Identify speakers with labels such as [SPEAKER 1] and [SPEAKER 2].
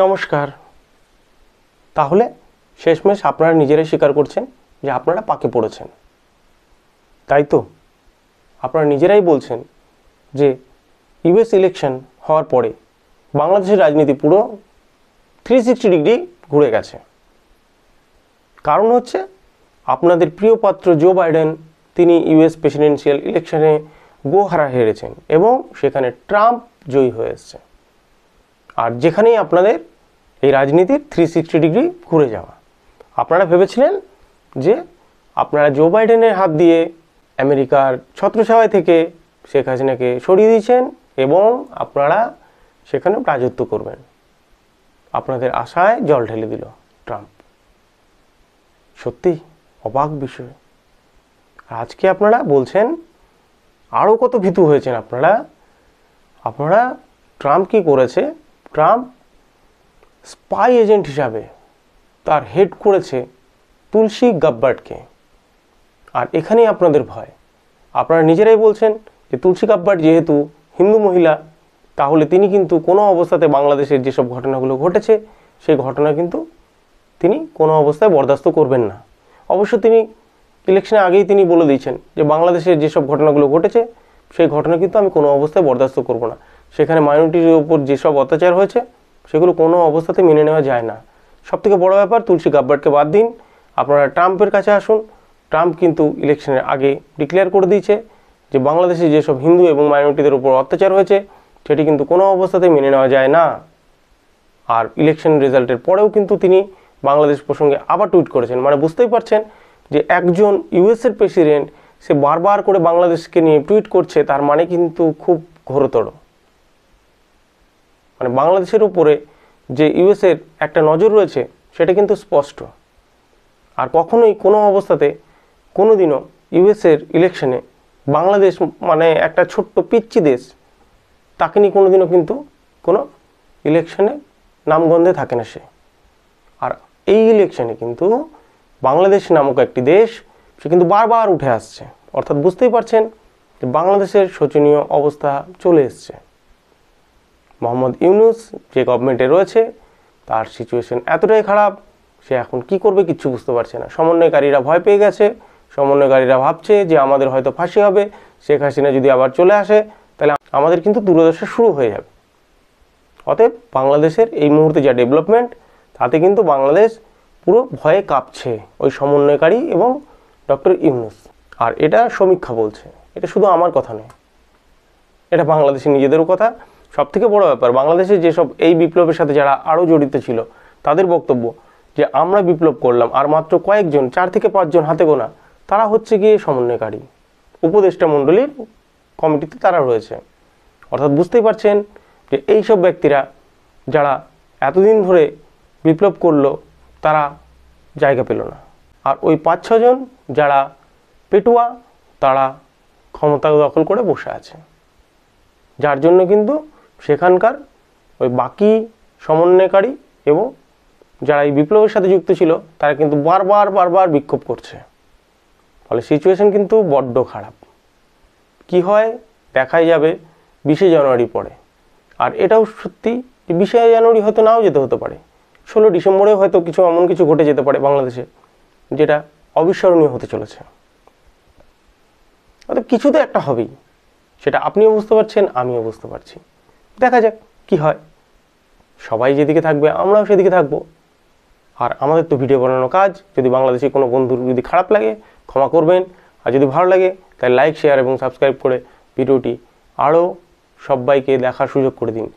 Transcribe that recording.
[SPEAKER 1] নমস্কার। তাহলে শেষমেশ আপনারা নিজেরাই স্বীকার করছেন যে আপনারা পাকে পড়েছেন, তাই তো? আপনারা নিজেরাই বলছেন যে ইউএস ইলেকশন হওয়ার পরে বাংলাদেশের রাজনীতি পুরো 360 ডিগ্রি ঘুরে গেছে। কারণ হচ্ছে আপনাদের প্রিয় পাত্র জো বাইডেন, তিনি ইউএস প্রেসিডেন্সিয়াল ইলেকশনে গোহারা হেরেছেন এবং সেখানে ট্রাম্প জয়ী হয়ে এসছে। আর যেখানেই আপনাদের এই রাজনীতির 360 ডিগ্রি ঘুরে যাওয়া, আপনারা ভেবেছিলেন যে আপনারা জো বাইডেনের হাত দিয়ে আমেরিকার ছত্রছায়ায় থেকে শেখ হাসিনাকে সরিয়ে দিয়েছেন এবং আপনারা সেখানে রাজত্ব করবেন। আপনাদের আশায় জল ঢেলে দিল ট্রাম্প। সত্যি অবাক বিষয়। আজকে আপনারা বলছেন আরও কত ভীতু হয়েছেন আপনারা ট্রাম্প কি করেছে? ট্রাম্প স্পাই এজেন্ট হিসাবে তার হেড করেছে তুলসী গাব্বার্ডকে। আর এখানেই আপনাদের ভয়। আপনারা নিজেরাই বলছেন যে তুলসী গাব্বার্ড যেহেতু হিন্দু মহিলা, তাহলে তিনি কিন্তু কোনো অবস্থাতে বাংলাদেশের যেসব ঘটনাগুলো ঘটেছে সেই ঘটনা কিন্তু তিনি কোনো অবস্থায় বরদাস্ত করবেন না। অবশ্য তিনি ইলেকশনের আগেই তিনি বলে দিয়েছেন যে বাংলাদেশের যেসব ঘটনাগুলো ঘটেছে সেই ঘটনা কিন্তু আমি কোনো অবস্থায় বরদাস্ত করব না। সেখানে মাইনরিটির উপর যেসব অত্যাচার হয়েছে সেগুলো কোনো অবস্থাতে মেনে নেওয়া যায় না। সবথেকে বড় ব্যাপার, তুলসী গাব্বার্ডকে বাদ দিন, আপনারা ট্রাম্পের কাছে আসুন। ট্রাম্প কিন্তু ইলেকশনের আগে ডিক্লেয়ার করে দিয়েছে যে বাংলাদেশে যেসব হিন্দু এবং মাইনরিটিদের উপর অত্যাচার হয়েছে সেটি কিন্তু কোনো অবস্থাতে মেনে নেওয়া যায় না। আর ইলেকশন রেজাল্টের পরেও কিন্তু তিনি বাংলাদেশ প্রসঙ্গে আবার টুইট করেছেন। মানে বুঝতেই পারছেন যে একজন ইউএসের প্রেসিডেন্ট সে বারবার করে বাংলাদেশকে নিয়ে টুইট করছে, তার মানে কিন্তু খুব ঘোরতর। মানে বাংলাদেশের উপরে যে ইউএসের একটা নজর রয়েছে সেটা কিন্তু স্পষ্ট। আর কখনোই কোনো অবস্থাতে কোনো দিনও ইউএসের ইলেকশনে বাংলাদেশ মানে একটা ছোট্ট পিচ্চি দেশ, তাকে নিয়ে কোনো দিনও কিন্তু কোনো ইলেকশনে নামগন্ধে থাকে না সে। আর এই ইলেকশনে কিন্তু বাংলাদেশ নামক একটি দেশ সে কিন্তু বারবার উঠে আসছে। অর্থাৎ বুঝতেই পারছেন যে বাংলাদেশের শোচনীয় অবস্থা চলে এসছে। মোহাম্মদ ইউনূস যে গভর্নমেন্টে রয়েছে তার সিচুয়েশন এতটাই খারাপ, সে এখন কি করবে কিচ্ছু বুঝতে পারছে না। সমন্বয়কারীরা ভয় পেয়ে গেছে। সমন্বয়কারীরা ভাবছে যে আমাদের হয়তো ফাঁসি হবে, শেখ হাসিনা যদি আবার চলে আসে তাহলে আমাদের কিন্তু দুর্দশা শুরু হয়ে যাবে। অতএব বাংলাদেশের এই মুহূর্তে যা ডেভেলপমেন্ট, তাতে কিন্তু বাংলাদেশ পুরো ভয়ে কাঁপছে ওই সমন্বয়কারী এবং ডক্টর ইউনূস। আর এটা সমীক্ষা বলছে, এটা শুধু আমার কথা নয়, এটা বাংলাদেশের নিজেদেরও কথা। সবথেকে বড় ব্যাপার, বাংলাদেশে যেসব এই বিপ্লবের সাথে যারা আরও জড়িত ছিল তাদের বক্তব্য যে আমরা বিপ্লব করলাম আর মাত্র কয়েকজন, 4 থেকে 5 জন হাতে গোনা, তারা হচ্ছে গিয়ে সমন্বয়কারী, উপদেষ্টা মণ্ডলীর কমিটিতে তারা রয়েছে। অর্থাৎ বুঝতেই পারছেন যে এইসব ব্যক্তিরা যারা এতদিন ধরে বিপ্লব করলো তারা জায়গা পেল না। আর ওই 5-6 জন যারা পেটুয়া তারা ক্ষমতা দখল করে বসে আছে, যার জন্য কিন্তু সেখানকার ওই বাকি সমন্বয়কারী এবং যারা এই বিপ্লবের সাথে যুক্ত ছিল তারা কিন্তু বারবার বিক্ষোভ করছে। ফলে সিচুয়েশন কিন্তু বড্ড খারাপ। কি হয় দেখাই যাবে 20শে জানুয়ারি পরে। আর এটাও সত্যি যে 20শে জানুয়ারি হয়তো নাও হতে পারে, 16 ডিসেম্বরেও হয়তো এমন কিছু ঘটে যেতে পারে বাংলাদেশে যেটা অবিস্মরণীয় হতে চলেছে। অর্থাৎ কিছু তো একটা হবেই, সেটা আপনিও বুঝতে পারছেন, আমিও বুঝতে পারছি। দেখা যাক কি হয়। সবাই যেদিকে থাকবে আমরাও সেদিকে থাকবো। আর আমাদের তো ভিডিও বানানো কাজ। যদি বাংলাদেশে কোনো বন্ধুর যদি খারাপ লাগে ক্ষমা করবেন, আর যদি ভালো লাগে তাহলে লাইক, শেয়ার এবং সাবস্ক্রাইব করে ভিডিওটি আরও সবাইকে দেখার সুযোগ করে দিন।